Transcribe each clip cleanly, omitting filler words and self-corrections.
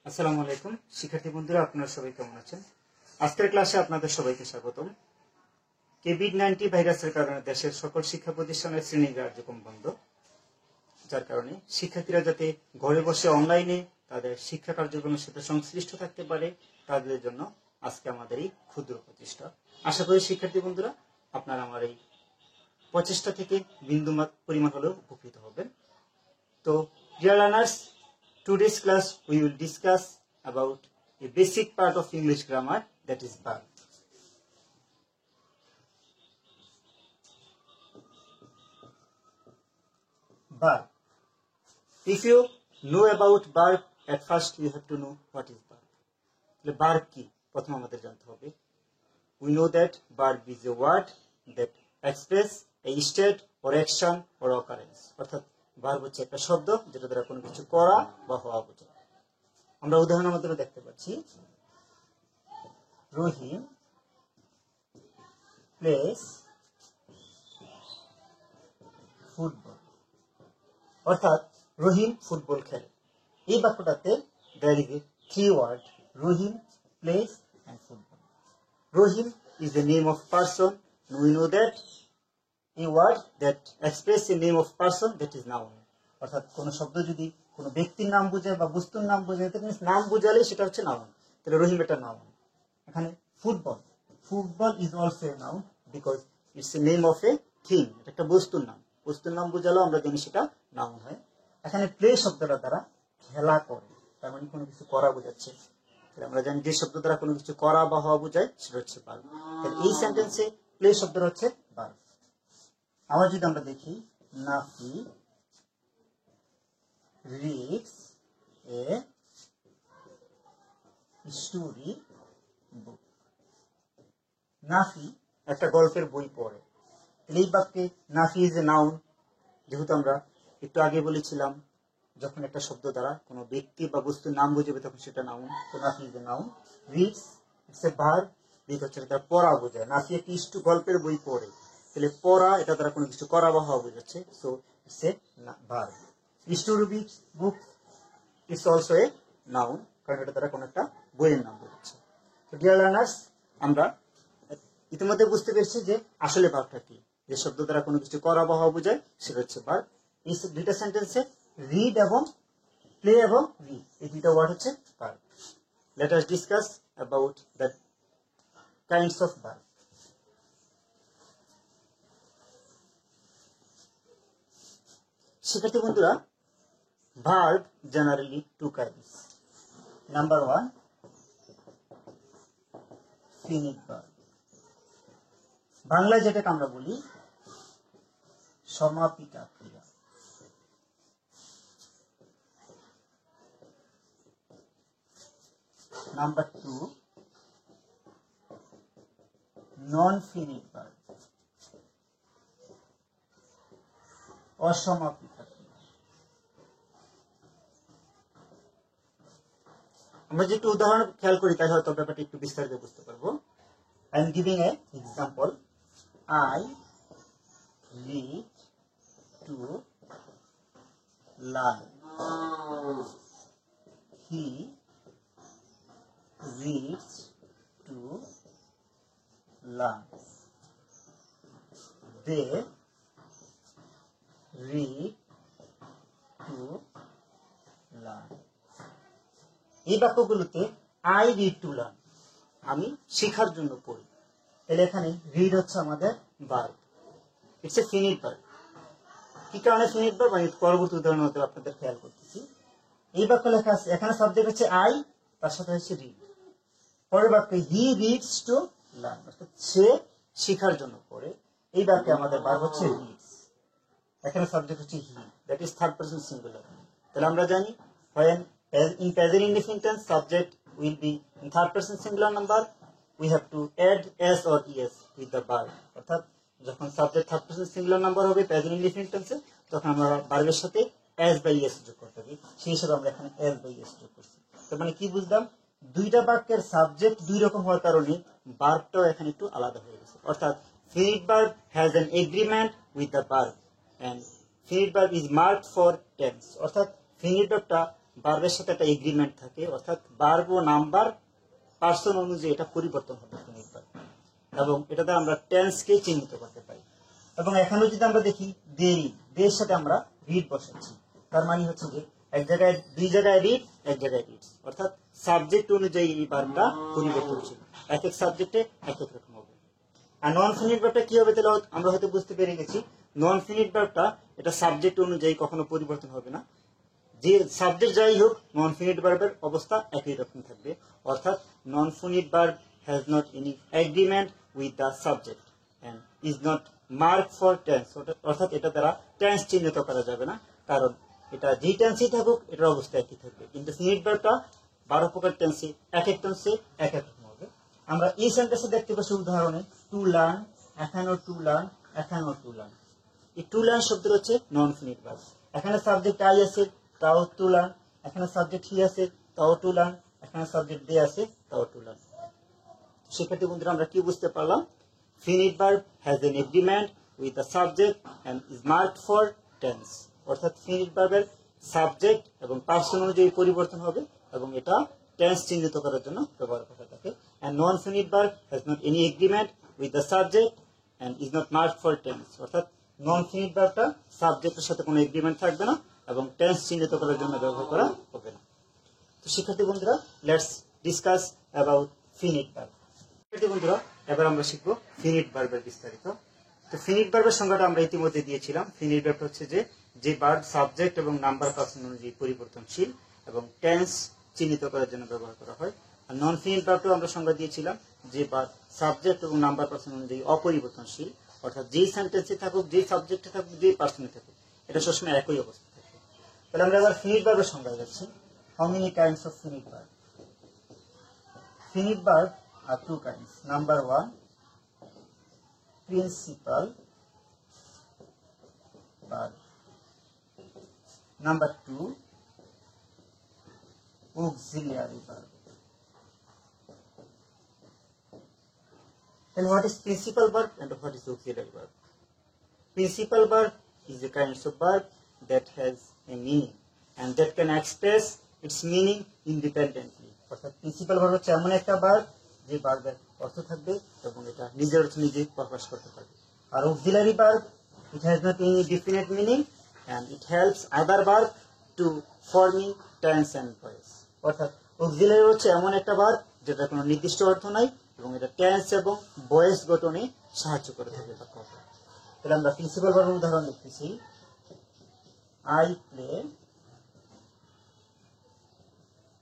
আসসালামু আলাইকুম শিক্ষার্থী বন্ধুরা, আপনারা সবাই কেমন আছেন? আজকের ক্লাসে আপনাদের সবাইকে স্বাগতম। কোভিড-19 ভাইরাসের কারণে দেশের সকল শিক্ষা প্রতিষ্ঠানের শ্রেণী কার্যক্রম বন্ধ, যার কারণে শিক্ষার্থীরা যাতে ঘরে বসে অনলাইনে তাদের শিক্ষা কার্যক্রমের সাথে সংশ্লিষ্ট থাকতে পারে, তাদের জন্য আজকে আমাদের এই ক্ষুদ্র প্রচেষ্টা। আশা করি শিক্ষার্থী বন্ধুরা আপনারা আমার এই প্রচেষ্টা থেকে বিন্দুমাত্র পরিমাণ হলেও উপকৃত হবেন। তো dear learners, today's class we will discuss about a basic part of English grammar, that is verb. Verb. If you know about verb, at first you have to know what is verb. Verb কি প্রথম আমাদের জানতে হবে। We know that verb is a word that express a state or action or occurrence. অর্থাৎ verb হচ্ছে একটা শব্দ যেটা দ্বারা কোনো কিছু করা বা হওয়া বোঝায়। আমরা উদাহরণের মাধ্যমে দেখতে পাচ্ছি, রহিম প্লেস ফুটবল, অর্থাৎ রহিম ফুটবল খেলে। এই বাক্যটাতে there is a three word, Rahim, place and football. Rahim is the name of person, and we know that a word that express a name of person, that is noun. অর্থাৎ কোন শব্দ যদি কোন ব্যক্তির নাম বোঝায় বা বস্তুর নাম বোঝায়, নাম বোঝালে সেটা হচ্ছে নাউন। তাহলে রহিম এটা নাউন। এখানে football, football is also a noun because it's a name of a thing, এটা একটা বস্তুর নাম। বস্তুর নাম বোঝালেও আমরা জানি সেটা নাউন হয়। এখানে প্লে শব্দটা দ্বারা খেলা করে, তার মানে কোনো কিছু করা বোঝাচ্ছে। আমরা জানি যে শব্দ দ্বারা কোনো কিছু করা বা হওয়া বোঝায় সেটা হচ্ছে ভার্ব। তাহলে এই সেন্টেন্সে প্লে শব্দটা হচ্ছে ভার্ব। আবার যদি আমরা দেখি, Nafi reads a story book. Nafi একটা গল্পের বই পড়ে। এই বাক্যে নাফি ইজ এ নাউন, যেহেতু আমরা একটু আগে বলেছিলাম যখন একটা শব্দ দ্বারা কোনো ব্যক্তি বা বস্তুর নাম বোঝাবে তখন সেটা নাউন। তো Nafi is a noun. Reads it's a verb, read হচ্ছে তার পড়া বোঝায়। নাফি একটি গল্পের বই পড়ে, তাহলে পড়া এটা দ্বারা কোনো কিছু করা বা হওয়া বোঝাচ্ছে, so it's a verb. Story book it's also a noun, কারণ এটা দ্বারা কোনো একটা বইয়ের নাম বোঝাচ্ছে। তো ডিয়ার লার্নার্স, আমরা ইতিমধ্যে বুঝতে পেরেছি যে আসলে ভার্বটা কি। যে শব্দ দ্বারা কোনো কিছু করা বা হওয়া বোঝায় সেটা হচ্ছে ভার্ব। এই দুইটা সেন্টেন্সে রিড এবং প্লে এবং রিড, এই দুইটা ওয়ার্ড হচ্ছে verb. Late us discuss about the kinds of verb. শিক্ষার্থী বন্ধুরা, verb generally two kinds. Number one, finite verb. বাংলায় যেটাকে আমরা বলি সমাপিকা ক্রিয়া। Number two, non-finite verb. অসমাপিকা ক্রিয়া। আমরা যে একটু উদাহরণ খেয়াল করি তাই হয়তো ব্যাপারটা একটু বিস্তারিত বুঝতে পারবো। I am giving an example. I read to learn. He reads to learn. They read to learn. এই বাক্যগুলোতে আই রিড টু লার্ন, আমি শেখার জন্য পড়ি। তাহলে এখানে রিড হচ্ছে আমাদের verb, it's a finite verb. কি কারণে ফিনিট ভার্ব আমি পরবর্তী উদাহরণের মধ্যে আপনাদের খেয়াল করতেছি। এই বাক্য লেখা আছে, এখানে সাবজেক্ট হচ্ছে আই, তার সাথে হচ্ছে রিড। পরের বাক্যে হি রিডস টু লার্ন, অর্থাৎ সে শেখার জন্য পড়ে। এই বাক্যে আমাদের ভার্ব হচ্ছে রিডস, এখানে সাবজেক্ট হচ্ছে he, that is third person singular. তাহলে আমরা জানি when in present indefinite tense subject will be in third person singular number, we have to add s or es with the verb. অর্থাৎ যখন subject third person singular number হবে present indefinite টেন্সে, তখন আমরা ভার্বের সাথে s বাই s যোগ করতে হবে। সেই হিসেবে আমরা এখানে s বাই s যোগ করছি। তার মানে কি বুঝলাম, দুইটা বাক্যের সাবজেক্ট দুই রকম হওয়ার কারণে ভার্বটাও এখানে একটু আলাদা হয়ে গেছে। অর্থাৎ finite verb has an agreement with the verb and finite verb is marked for tense, অর্থাৎ finite verbটা ভার্বের সাথে একটা এগ্রিমেন্ট থাকে, অর্থাৎ ভার্ব ও নাম্বার পার্সন অনুযায়ী এটা পরিবর্তন হবে ফিনিট ভার্ব, এবং এটাতে আমরা টেন্সকে চিহ্নিত করতে পারি। এবং এখানেও যদি আমরা দেখি দেরি, দের সাথে আমরা রিড বসাচ্ছি, তার মানে হচ্ছে যে এক জায়গায় দুই জায়গায় রিড, এক জায়গায় রিডস, অর্থাৎ সাবজেক্ট অনুযায়ী এই ভার্বটা পরিবর্তনশীল, এক এক সাবজেক্টে এক এক রকম হবে। আর নন ফিনিট ভার্বটা কি হবে তাহলে আমরা হয়তো বুঝতে পেরে গেছি। নন ফিনিট ভার্বটা এটা সাবজেক্ট অনুযায়ী কখনো পরিবর্তন হবে না, যে সাবজেক্ট যাই হোক নন ফিনিট ভার্বের অবস্থা একই রকম থাকবে, অর্থাৎ non finite verb has not any agreement with the subject and is not mark for tense, অর্থাৎ এটা দ্বারা টেন্স চিহ্নিত করা যাবে না, কারণ এটা যে টেন্সই থাকুক এটার অবস্থা একই থাকবে। কিন্তু ফিনিট ভার্বটা 12 প্রকার টেন্সে এক এক টেন্সে এক এক রকম হবে। আমরা এই সেন্টেন্সে দেখতে পাচ্ছি উদাহরণে টু লার্ন, এখানেও টু লার্ন, এখানেও টু লার্ন। এই টু লার্ন শব্দ হচ্ছে নন ফিনিট ভার্ব। এখানে সাবজেক্ট আই আছে, তাও টু লার্ন, এখানে সাবজেক্ট হি আছে, তাও টু লার্ন, এখানে সাবজেক্ট দে আছে, তাও টু লার্ন। সেক্ষেত্রে বন্ধুরা আমরা কি বুঝতে পারলাম? Finite verb has an agreement with the subject and is marked for tense, অর্থাৎ ফিনিট ভার্বের সাবজেক্ট এবং পার্সন অনুযায়ী পরিবর্তন হবে এবং এটা টেন্স চিহ্নিত করার জন্য ব্যবহার করা থাকে। And non finite verb has not any agreement with the subject and is not marked for tense, অর্থাৎ নন ফিনিট ভার্বটা সাবজেক্টের সাথে কোনো এগ্রিমেন্ট থাকবে না এবং টেন্স চিহ্নিত করার জন্য ব্যবহার করা হবে না। তো শিক্ষার্থী বন্ধুরা, let's discuss about finite verb. শিক্ষার্থী বন্ধুরা, এবার আমরা শিখবো ফিনিট ভার্বের বিস্তারিত। তো ফিনিট ভার্বের সংজ্ঞাটা আমরা ইতিমধ্যে দিয়েছিলাম। ফিনিট ভার্ব হচ্ছে যে ভার্ব সাবজেক্ট এবং নাম্বার পার্সন অনুযায়ী পরিবর্তনশীল এবং টেন্স চিহ্নিত করার জন্য ব্যবহার করা হয়। আর নন ফিনিট ভার্বটাও আমরা সংজ্ঞা দিয়েছিলাম, যে ভার্ব সাবজেক্ট এবং নাম্বার পার্সন অনুযায়ী অপরিবর্তনশীল, অর্থাৎ যেই সেন্টেন্সে থাকুক, যেই সাবজেক্টে থাকুক, যেই পার্সনে থাকুক, এটা সবসময় একই অবস্থা থাকে। তাহলে আমরা এবার ফিনিট ভার্বের সংজ্ঞা যাচ্ছি। How many kinds of finite verb? Finite verb are two kinds. Number one, principal verb. Number two, auxiliary verb. Then what is principal verb and what is auxiliary verb? Principal verb is a kind of verb that has a meaning and that can express its meaning independently. অর্থাৎ principal verb হচ্ছে এমন একটা verb যে ভার্বের অর্থ থাকবে এবং এটা নিজের অর্থ নিজে প্রকাশ করতে পারবে। আর auxiliary verb, it has not any definite meaning and it helps other verb to forming tense and voice. অর্থাৎ অক্সিলারি হচ্ছে এমন একটা ভার্ব যেটা কোনো নির্দিষ্ট অর্থ নাই এবং এটা টেন্স এবং ভয়েস গঠনে সাহায্য করে থাকে। তাহলে আমরা প্রিন্সিপাল ভার্বের উদাহরণ লিখতেছি। আই প্লে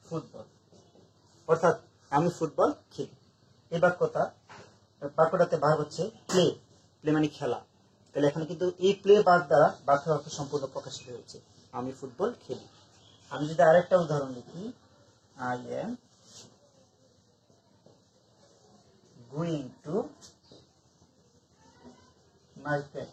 ফুটবল, অর্থাৎ আমি ফুটবল খেলি। এই বাক্যটাতে ভার্ব হচ্ছে প্লে, প্লে মানে খেলা। তাহলে এখানে কিন্তু এই প্লে ভার্ব দ্বারা বাক্যের অর্থ সম্পূর্ণ প্রকাশিত হয়েছে, আমি ফুটবল খেলি। আমি যদি আরেকটা উদাহরণ লিখি, I am going to market,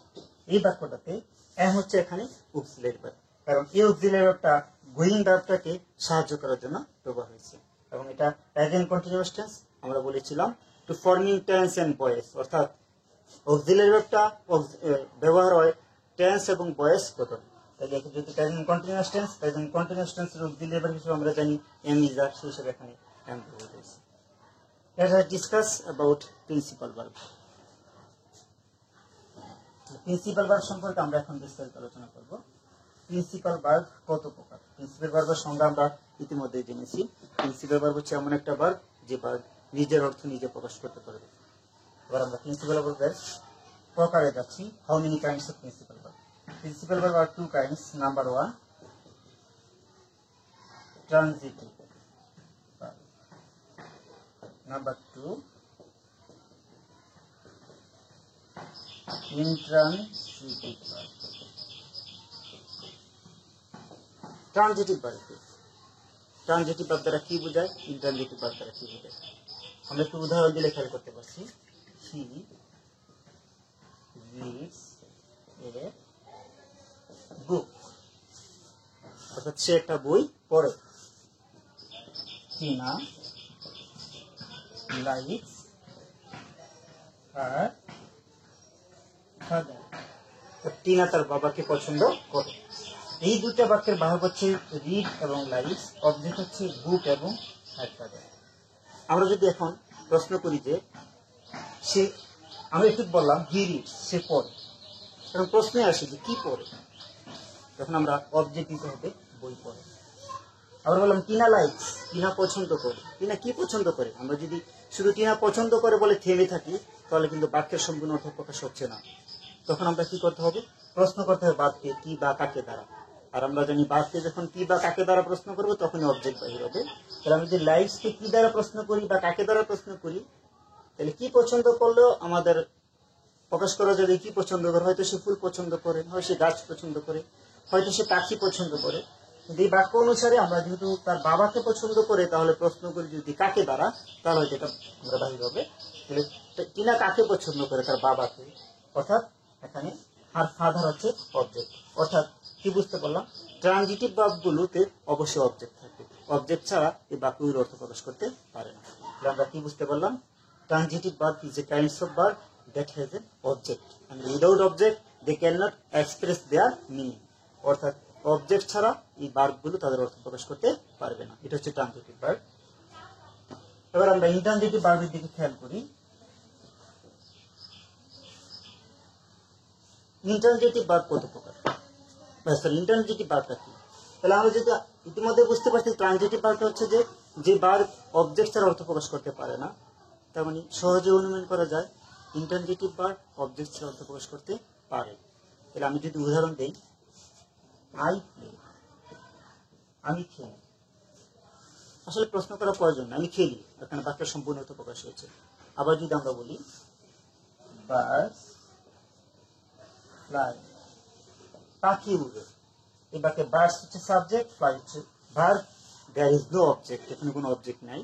এই বাক্যটাতে এম হচ্ছে এখানে অক্সিলারি ভার্ব, কারণ এই অক্সিলারি ভার্বটা গোয়িং ভার্বটাকে সাহায্য করার জন্য ব্যবহার হয়েছে এবং এটা প্রেজেন্ট কন্টিনিউয়াস টেন্স। আমরা বলেছিলাম to forming tense and voice, অর্থাৎ অক্সিলারি ভার্বটা ব্যবহার হয় টেন্স এবং ভয়েস গঠন। তাহলে যদি প্রেজেন্ট কন্টিনিউয়াস টেন্সের অক্সিলারি ভার্ব হিসেবে আমরা জানি এম ইজ আর, সেই হিসেবে এখানে এম ব্যবহার হয়েছে। Let us discuss about principal verb. Principal verb সম্পর্কে আমরা এখন বিস্তারিত আলোচনা করব। প্রিন্সিপাল ভার্ব কত প্রকার? প্রিন্সিপাল ভার্বের সংজ্ঞা আমরা ইতিমধ্যে জেনেছি। প্রিন্সিপাল ভার্ব হচ্ছে এমন একটা ভার্ব যে ভার্ব নিজের অর্থ নিজে প্রকাশ করতে পারবে। এবার আমরা প্রিন্সিপাল ভার্বের প্রকারে যাচ্ছি। How many kinds of principal verb? Principal verb are two kinds. Number one, transitive verb. Number two, intransitive verb. Transitive verb, transitive verb দ্বারা কি বোঝায়, ইন্ট্রানজিটিভ ভার্ব দ্বারা কি বোঝায়, আমরা একটু উদাহরণ দিলে খেয়াল করতে পারছি। হি রিডস এ বুক, অর্থাৎ সে একটা বই পড়ে। Tina likes her father, Tina তার বাবাকে পছন্দ করে। এই দুটা বাক্যের ভাগ হচ্ছে রিড এবং লাইকস, অবজেক্ট হচ্ছে বুক এবং হ্যাড ফাদার। আমরা যদি এখন প্রশ্ন করি যে সে, আমি একটু বললাম হি রিডস, সে পড়ে, কারণ প্রশ্নে আসে যে কি পড়ে, তখন আমরা অবজেক্ট দিতে হবে বই পড়ে। আবার বললাম টিনা লাইকস, টিনা পছন্দ করে, টিনা কি পছন্দ করে। আমরা যদি শুধু টিনা পছন্দ করে বলে থেমে থাকি তাহলে কিন্তু বাক্যের সম্পূর্ণ অর্থ প্রকাশ হচ্ছে না। তখন আমরা কি করতে হবে, প্রশ্ন করতে হবে বাক্যে কি বা কাকে দ্বারা। আর আমরা জানি বাক্যে যখন কি বা কাকে দ্বারা প্রশ্ন করবো তখনই অবজেক্ট বাহির হবে। তাহলে আমি যদি লাইকসকে কি দ্বারা প্রশ্ন করি বা কাকে দ্বারা প্রশ্ন করি, তাহলে কি পছন্দ করলেও আমাদের প্রকাশ করা যাবে কি পছন্দ করে। হয়তো সে ফুল পছন্দ করে, হয় সে গাছ পছন্দ করে, হয়তো সে পাখি পছন্দ করে। কিন্তু এই বাক্য অনুসারে আমরা যেহেতু তার বাবাকে পছন্দ করে, তাহলে প্রশ্ন করি যদি কাকে দ্বারা, তাহলে হয়তো এটা আমরা বাহির হবে। তাহলে টিনা কাকে পছন্দ করে, তার বাবাকে। অর্থাৎ এখানে আর ফাদার হচ্ছে অবজেক্ট। অর্থাৎ কি বুঝতে পারলাম, ট্রানজিটিভ ভার্বগুলোতে অবশ্যই অবজেক্ট থাকে, অবজেক্ট ছাড়া এই বাক্যগুলোর অর্থ প্রকাশ করতে পারে না। তাহলে আমরা কি বুঝতে পারলাম, transitive verb is a kinds of verb that has an object and without object they cannot express their meaning. অর্থাৎ অবজেক্ট ছাড়া এই ভার্বগুলো তাদের অর্থ প্রকাশ করতে পারবে না। এটা হচ্ছে ট্রানজিটিভ ভার্ব। এবার আমরা ইন্ট্রানজিটিভ ভার্বের দিকে খেয়াল করি। ইন্ট্রানজিটিভ ভার্ব কত প্রকার, সরি ইন্ট্রানজিটিভ ভার্বটা কি। তাহলে আমরা যেটা ইতিমধ্যে বুঝতে পারছি, ট্রানজিটিভ ভার্বটা হচ্ছে যে ভার্ব অবজেক্ট ছাড়া অর্থ প্রকাশ করতে পারে না। তার মানে সহজে অনুমান করা যায় ইন্ট্রানজিটিভ ভার্ব অবজেক্ট ছাড়া অর্থ প্রকাশ করতে পারে। তাহলে আমি যদি উদাহরণ দেই, আই প্লে, আমি খেলি। আসলে প্রশ্ন করার প্রয়োজন না, আমি খেলি, এখানে বাক্যের সম্পূর্ণ অর্থ প্রকাশ হয়েছে। আবার যদি আমরা বলি বার্ডস ফ্লাই, পাখি উড়ে, এই বাক্যে বার্ডস হচ্ছে সাবজেক্ট, ফ্লাই হচ্ছে verb, there is no object, এখানে কোনো অবজেক্ট নাই।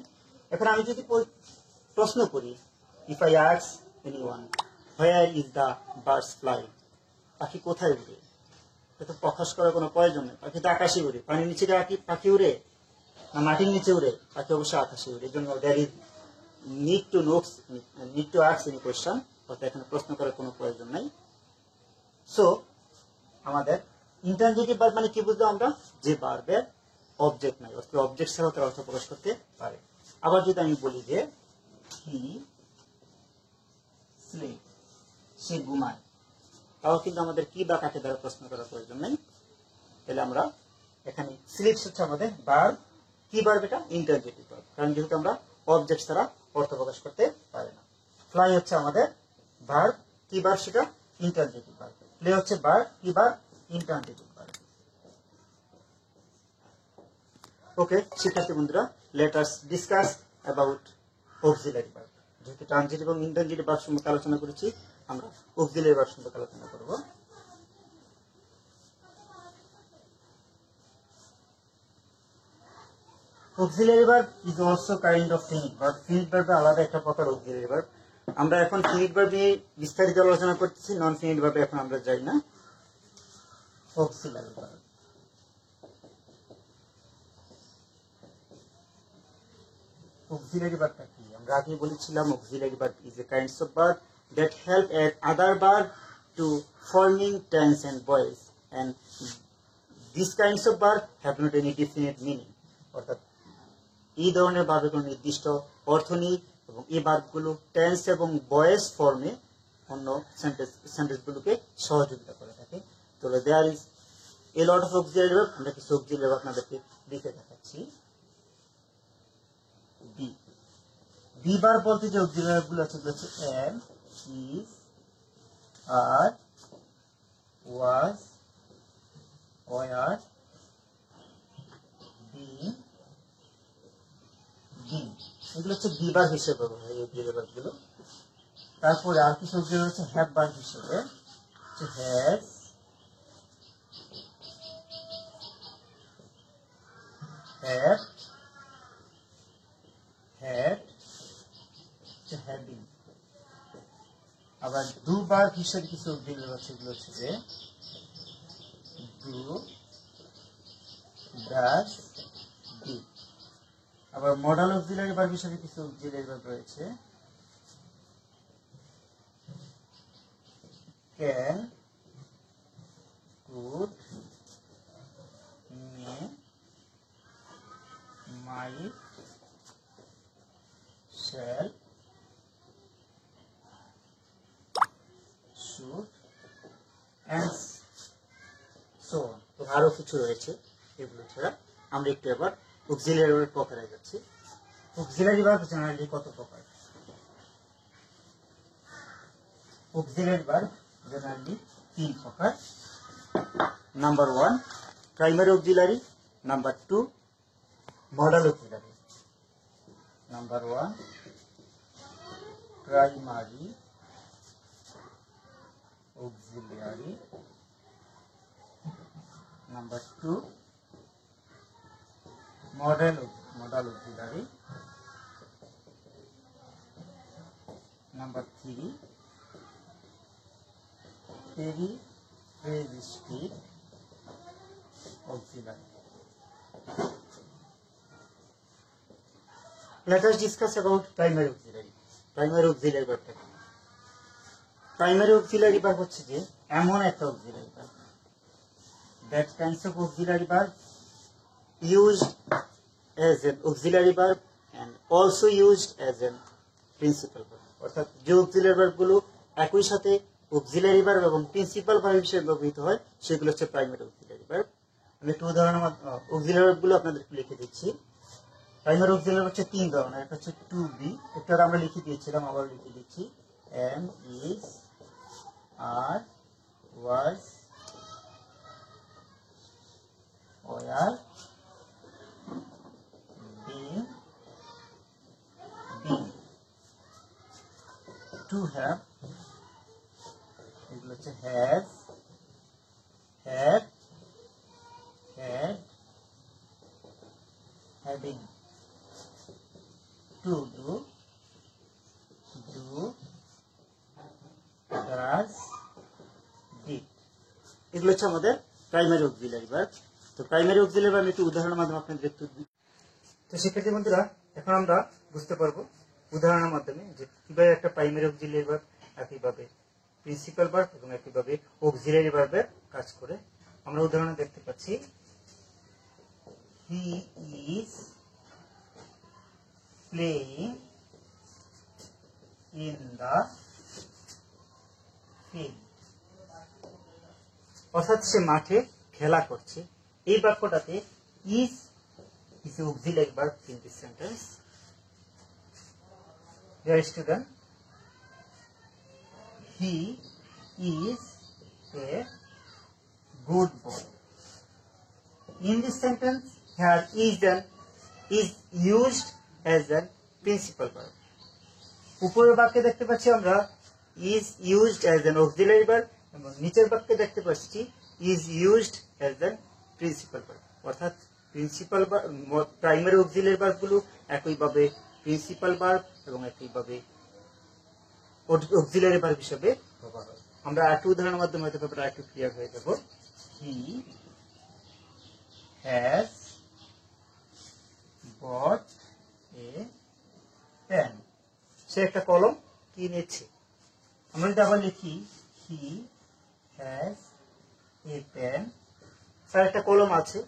এখন আমি যদি প্রশ্ন করি, if I ask anyone where is the birds fly, পাখি কোথায় উড়ে, এটা প্রকাশ করার কোনো প্রয়োজন নেই। পাখি তো আকাশে উড়ে, পানির নিচে পাখি উড়ে না মাটির নিচে উড়ে, পাখি অবশ্যই আকাশে উড়ে। এই জন্য there is need to ask any question, অর্থাৎ এখানে প্রশ্ন করার কোনো প্রয়োজন নাই। সো আমাদের ইন্ট্রানজিটিভ ভার্ব মানে কি বুঝলাম আমরা, যে ভার্বের অবজেক্ট নাই, অর্থাৎ অবজেক্ট ছাড়াও তার অর্থ প্রকাশ করতে পারে। আবার যদি আমি বলি যে হি স্লিপ, সে ঘুমায়, তাও কিন্তু আমাদের কি বা কাকে দ্বারা প্রশ্ন করার প্রয়োজন নেই। তাহলে আমরা এখানে স্লিপস হচ্ছে আমাদের ভার্ব, কি ভার্ব এটা, ইন্ট্রানজিটিভ ভার্ব, কারণ যেহেতু আমরা অবজেক্ট ছাড়া অর্থ প্রকাশ করতে পারি না। ফ্লাই হচ্ছে আমাদের ভার্ব, কি ভার্ব সেটা, ইন্ট্রানজিটিভ ভার্ব। প্লে হচ্ছে ভার্ব, কি ভার্ব, ইন্ট্রানজিটিভ ভার্ব। ওকে শিক্ষার্থী বন্ধুরা, let us discuss about auxiliary verb. যেহেতু ট্রানজিটিভ এবং ইন্ট্রানজিটিভ ভার্ব সম্পর্কে আলোচনা করেছি, আমরা অক্সিলারি ভার্ব সম্পর্কে আলোচনা করব। Auxiliary verb is also kind of finite verb. Finite ভার্বে আলাদা একটা প্রকার অক্সিলারি ভার্ব। আমরা এখন ফিনিট ভার্ব নিয়ে বিস্তারিত আলোচনা করতেছি, নন ফিনিট ভার্বে এখন আমরা যাই না। অক্সিলারি ভার্ব, অক্সিলারি ভার্বটা কি আমরা আগে বলেছিলাম, auxiliary verb is a kinds of verb that help add other verb to forming tense and voice, and these kinds of verb have not any definite meaning. অর্থাৎ এই ধরনের ভার্বের কোনো নির্দিষ্ট অর্থ নেই এবং এই ভার্বগুলো টেন্স এবং ভয়েস ফর্মে অন্য সেন্টেন্সগুলোকে সহযোগিতা করে থাকে। তো there is a lot of auxiliary verb. আমরা কিছু অক্সিলারি ভার্ব আপনাদেরকে লিখে দেখাচ্ছি। বি, বি ভার্ব বলতে যে অক্সিলারি ভার্বগুলো আছে সেগুলো হচ্ছে M, is, are, was, were, been, been, এগুলো হচ্ছে বি ভার্ব হিসেবে ব্যবহার হয় এই ভার্বগুলো। তারপরে আর কিছু অক্সিলারি হচ্ছে হ্যাভ ভার্ব হিসেবে, হ্যাজ, হ্যাভ, হ্যাড, হ্যাভিং। আবার ডু ভার্ব হিসেবে কিছু অক্সিলারি আছে, এগুলো হচ্ছে যে ডু, ডাজ, ডিড। আবার মডাল অক্সিলারি ভার্ব হিসেবে কিছু অক্সিলারি ভার্ব রয়েছে, can, could, may, might, shall, should and so on। তো আরো কিছু রয়েছে, এগুলো ছাড়া আমরা একটু এবার অক্সিলারি ভার্ব প্রকারে যাচ্ছি। অক্সিলারি ভার্ব জেনারেলি কত প্রকার? অক্সিলারি ভার্ব জেনারেলি 3 প্রকার। Number 1 primary auxiliary, number 2 modal auxiliary. Number 1 primary auxiliary, number 2 modal auxiliary, number 3 periphrastic auxiliary। Let us discuss about primary auxiliary। primary auxiliary verb কি? Primary auxiliary verb হচ্ছে যে এমন একটা auxiliary verb, that kinds of auxiliary verb used as an auxiliary verb and also used as an principal verb। অর্থাৎ যে auxiliary ভার্বগুলো একই সাথে auxiliary verb এবং প্রিন্সিপাল ভার্ব হিসেবে ব্যবহৃত হয় সেগুলো হচ্ছে প্রাইমারি অক্সিলারি ভার্ব। আমি একটু উদাহরণ অক্সিলারি ভার্বগুলো আপনাদের লিখে দিচ্ছি। প্রাইমারি অক্সিলারি হচ্ছে 3 ধরনের। একটা হচ্ছে টু বি, একটা আমরা লিখে দিয়েছিলাম, আবার লিখে দিচ্ছি, am, is, are, was, were, being, being। to have এগুলো হচ্ছে has, had, had, having। to do, do, does, did। এগুলো হচ্ছে আমাদের প্রাইমারি অক্সিলারি ভার্ব। তো প্রাইমারি অক্সিলারি ভার্ব একটু উদাহরণের মাধ্যমে আপনাদের একটু। তো শিক্ষার্থী বন্ধুরা, এখন আমরা বুঝতে পারবো উদাহরণের মাধ্যমে যে কিভাবে একটা প্রাইমারি অক্সিলারি ভার্ব একইভাবে প্রিন্সিপাল ভার্ব এবং একইভাবে অক্সিলারি ভার্বের কাজ করে। আমরা উদাহরণে দেখতে পাচ্ছি, he is playing in the field. অর্থাৎ সে মাঠে খেলা করছে। এই বাক্যটাতে is is an auxiliary verb in this sentence. Dear student, he is a good boy। In this sentence, here is used as a principal verb। উপরের বাক্যে দেখতে পাচ্ছি আমরা is used as an auxiliary verb এবং নিচের বাক্যে দেখতে পাচ্ছি is used as a principal verb। অর্থাৎ প্রিন্সিপাল প্রাইমারি অক্সিলারি ভার্বগুলো একইভাবে প্রিন্সিপাল ভার্ব এবং একইভাবে অক্সিলারি ভার্ব হিসেবে ব্যবহার হয়। আমরা একটু উদাহরণের মাধ্যমে হয়তো ব্যাপারটা একটু ক্লিয়ার হয়ে যাব। He has bot a pen. সে একটা কলম কিনেছে। আমরা যদি আবার লিখি, হি হ্যাজ এ পেন, তার একটা কলম আছে।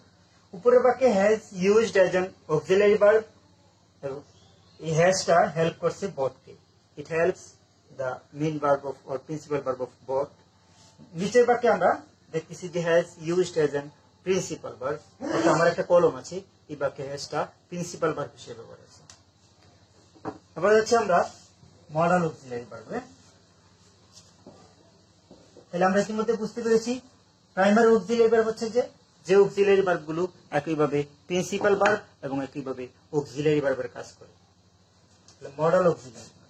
উপরের বাক্যে has used as an auxiliary verb এবং এই হ্যাজটা হেল্প করছে বটকে। It helps the main verb of or principal verb of বট। নিচের বাক্যে আমরা দেখতেছি যে has used as an principal verb. অর্থাৎ আমার একটা কলম আছে, এই বাক্যে হ্যাজটা প্রিন্সিপাল ভার্ব হিসেবে ব্যবহার আছে। এবার যাচ্ছি আমরা মডাল অক্সিলারি ভার্বে। তাহলে আমরা ইতিমধ্যে বুঝতে পেরেছি প্রাইমারি অক্সিলারি ভার্ব হচ্ছে যে অক্সিলারি ভার্বগুলো একইভাবে প্রিন্সিপাল ভার্ব এবং একইভাবে অক্সিলারি ভার্বের কাজ করে। Modal auxiliary verb.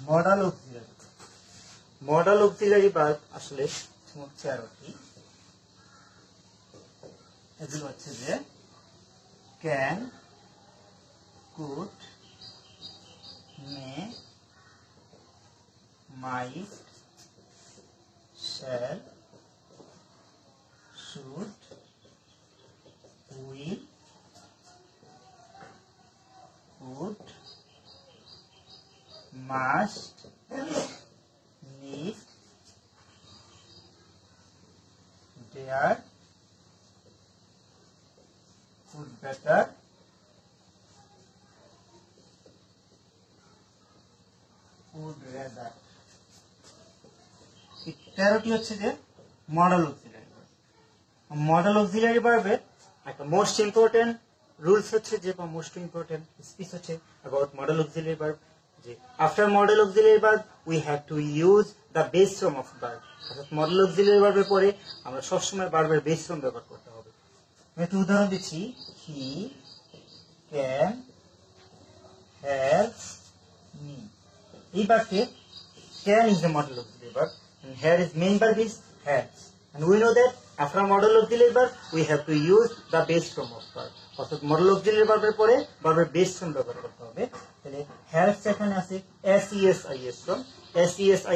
Modal auxiliary verb. Modal auxiliary verb আসলে মোট 4টি। এগুলো হচ্ছে যে can, could, may, might, shall, should, will, would, must, need, dare, would better, would rather। 13টি হচ্ছে যে model auxiliary verb. Modal auxiliary ভার্বের একটা মোস্ট ইম্পর্টেন্ট রুলস হচ্ছে যে বা মোস্ট ইম্পর্টেন্ট স্পিচ হচ্ছে অ্যাবাউট মডেল অক্সিলারি ভার্ব যে after model auxiliary verb we have to use the base form of verb. অর্থাৎ মডেল অক্সিলারি ভার্বের পরে আমরা সবসময় ভার্বের বেস ফর্ম ব্যবহার করতে হবে। আমি একটা উদাহরণ দিচ্ছি, হি ক্যান হেল্প মি। এই বাক্যে can is the model auxiliary verb and here is main verb is helps, and we know that after model auxiliary verb we have to use the base form of verb। অর্থাৎ model auxiliary verb এর পরে ভার্বের base form ব্যবহার করতে হবে। তাহলে helps এখানে আছে ses is form, ses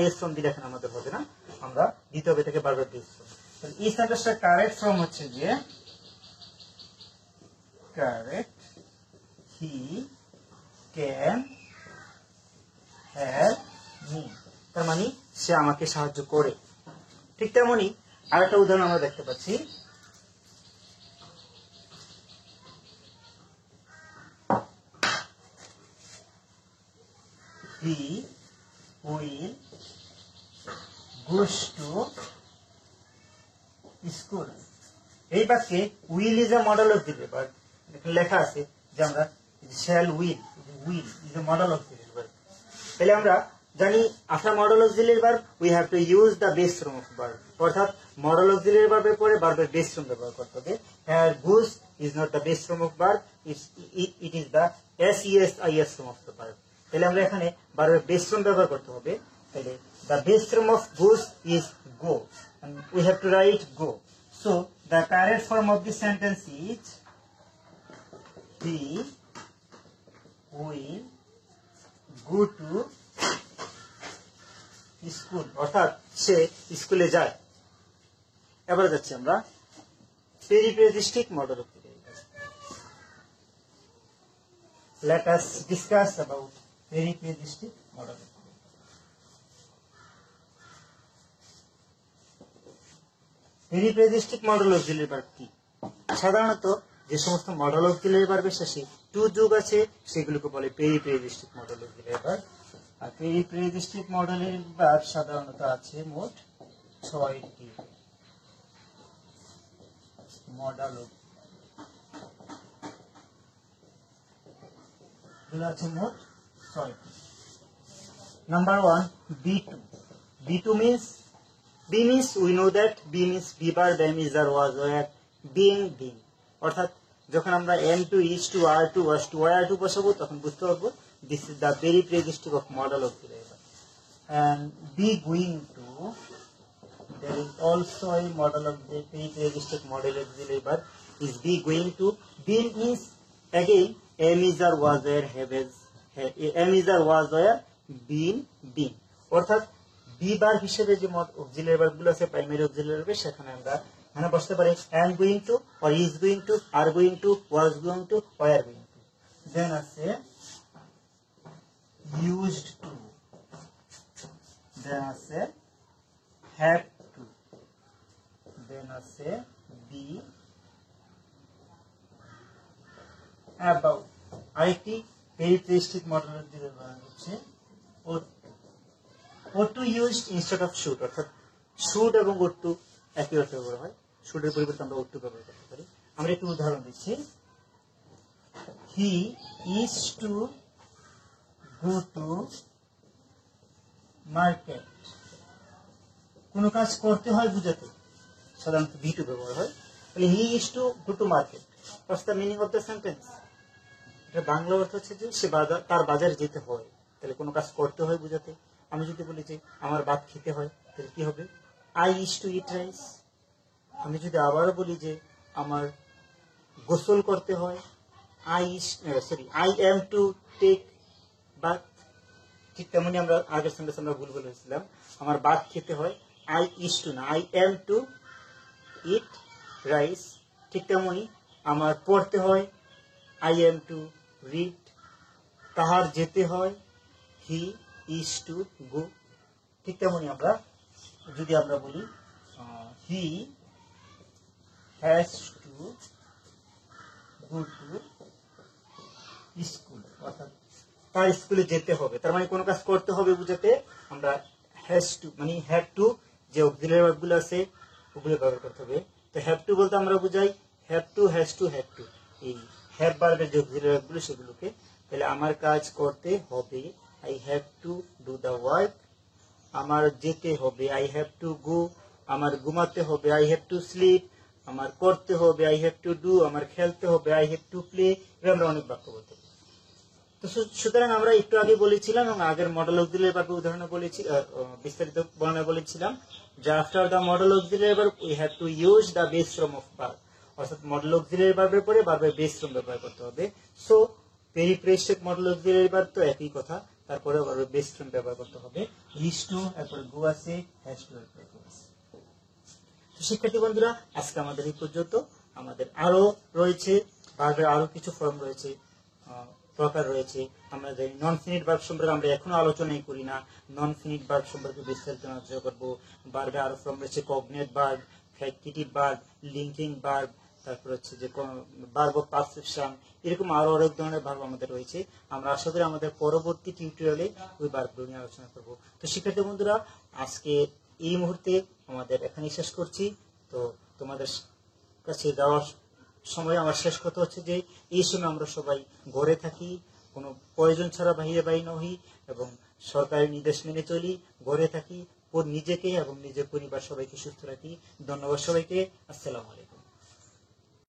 is form দিলে এখানে আমাদের হবে না, আমরা দিতে হবে এটাকে ভার্বের বেস ফর্ম। তাহলে এই সেন্টেন্সটার কারেক্ট ফর্ম হচ্ছে যে correct he can help me, তার মানে সে আমাকে সাহায্য করে। ঠিক তেমনি আরেকটা উদাহরণ আমরা দেখতে পাচ্ছি, he will goes to school. এই বাক্যে will is a model auxiliary verb, লেখা আছে যে আমরা shall will, will is a model auxiliary verb. তাহলে আমরা জানি after model auxiliary verb we have to use the base form of verb. অর্থাৎ মডেল অক্সিলারি ভার্বের পরে ভার্বের বেস ফর্ম ব্যবহার করতে হবে। Here goes is not the base form of verb, it is the ses form of the verb. তাহলে আমরা এখানে ভার্বের বেস ফর্ম ব্যবহার করতে হবে। তাহলে the base form of goes is go and we have to write go, so the correct form of this sentence is he will go to school, অর্থাৎ সে স্কুলে যায়। এবারে যাচ্ছি আমরা periphrastic modal auxiliary verb. Let us discuss about periphrastic modal auxiliary verb. Periphrastic modal auxiliary verb কি? সাধারণত যে সমস্ত মডেল অক্সিলারি ভার্বের শেষে টু যুগ আছে সেগুলোকে বলে পেরিপ্রেজিস্টিক মডেল অক্সিলারি ভার্ব। আর পেরিপ্রেজিস্টিক মডেলের ভার্ব সাধারণত আছে মোট 6টি মডেল আছে মোট 6টি। Number 1 B2। B2 means B means we know that B means be verb, am is or was were, being being। অর্থাৎ যখন আমরা am2 is2 are2 was2 were2 বসাবো তখন বুঝতে পারবো this is the peripregistic of model auxiliary verb। and be going to, there is also a model of the peripregistic model auxiliary verb is be going to। be means again am is or was were, have is, am is or was were, been been। অর্থাৎ be verb হিসেবে যে auxiliary verb গুলো আছে primary auxiliary verb, সেখানে আমরা এখানে বসতে পারি am going to or is going to, are going to, was going to, were going to। দেন আছে used to, দেন আছে have to, দেন আছে be about। আরেকটি পেরিপ্রেজিস্টিক মডেল অক্সিলারি ভার্ব হচ্ছে ought to used instead of should। অর্থাৎ should এবং ought to একই অর্থ ব্যবহার হয়, should এর পরিবর্তে আমরা ought to ব্যবহার করতে পারি। আমরা একটু উদাহরণ দিচ্ছি, he is to go to market। কোন কাজ করতে হয় বুঝাতে সাধারণত be to ব্যবহার হয়। তাহলে he is to go to market, what's the meaning of the sentence? এটা বাংলা অর্থ হচ্ছে যে সে তার বাজারে যেতে হয়, তাহলে কোনো কাজ করতে হয় বুঝাতে। আমি যদি বলি যে আমার ভাত খেতে হয় তাহলে কি হবে? I is to eat rice. আমি যদি আবারও বলি যে আমার গোসল করতে হয়, I am to take bath. ঠিক তেমনি আমরা আগের সেন্টেন্স আমরা ভুল বলেছিলাম, আমার ভাত খেতে হয়, আই ইস টু না, I am to eat rice. ঠিক তেমনি আমার পড়তে হয়, আই এম টু রিড। তাহার যেতে হয়, হি ইজ টু গো। ঠিক তেমনি আমরা যদি আমরা বলি he has to go to school, অর্থাৎ তার স্কুলে যেতে হবে। তার মানে কোনো কাজ করতে হবে বুঝাতে আমরা হ্যাজ টু মানে হ্যাভ টু যে অক্সিলারি ভার্বগুলো আছে ওগুলো ব্যবহার করতে হবে। তো হ্যাভ টু বলতে আমরা বুঝাই have to, has to, have to, এই হ্যাভ ভার্বের যে অক্সিলারি ভার্বগুলো সেগুলোকে। তাহলে আমার কাজ করতে হবে, I have to do the work. আমার যেতে হবে, আই হ্যাভ টু গো। আমার ঘুমাতে হবে, আই হ্যাভ টু স্লিপ। আমার করতে হবে, আই হ্যাভ টু ডু। আমার খেলতে হবে, আই হ্যাভ টু প্লে। এভাবে আমরা অনেক বাক্য বলতে পারি। তো সুতরাং আমরা একটু আগে বলেছিলাম এবং আগের মডেল অক্সিলারি ভার্বের উদাহরণে বলেছি, বিস্তারিত বর্ণনা বলেছিলাম যে after the model auxiliary verb we have to use the base form of verb, অর্থাৎ মডেল অক্সিলারি ভার্বের পরে ভার্বের বেস ফর্ম ব্যবহার করতে হবে। সো পেরিপ্রেস্টেড মডেল অক্সিলারি ভার্ব তো একই কথা, তারপরে ভার্বের বেস ফর্ম ব্যবহার করতে হবে। ইজ টু, এরপরে গো আছে, হ্যাজ টু, এরপরে গো আছে। তো শিক্ষার্থী বন্ধুরা, আজকে আমাদের এই পর্যন্ত। আমাদের আরো রয়েছে ভার্বের আরো কিছু ফর্ম রয়েছে, প্রকার রয়েছে। আমরা যে নন ফিনিট ভার্ব সম্পর্কে আমরা এখনো আলোচনাই করি না, নন ফিনিট ভার্ব সম্পর্কে বিস্তারিত আলোচনা করবো। ভার্বে আরো ফর্ম রয়েছে cognate verb, factitive verb, linking verb, তারপর হচ্ছে যে ভার্ব অফ পারসেপশন, এরকম আরো অনেক ধরনের ভার্ব আমাদের রয়েছে। আমরা আশা করি আমাদের পরবর্তী টিউটোরিয়ালে ওই ভার্বগুলো নিয়ে আলোচনা করবো। তো শিক্ষার্থী বন্ধুরা, আজকে এই মুহূর্তে আমাদের এখানেই শেষ করছি। তো তোমাদের কাছে যাওয়ার সময় আমার শেষ কথা হচ্ছে যে এই সময় আমরা সবাই ঘরে থাকি, কোনো প্রয়োজন ছাড়া বাহিরে বাইরে না হই এবং সরকারি নির্দেশ মেনে চলি, ঘরে থাকি, নিজেকে এবং নিজের পরিবার সবাইকে সুস্থ রাখি। ধন্যবাদ সবাইকে। আসসালামু আলাইকুম।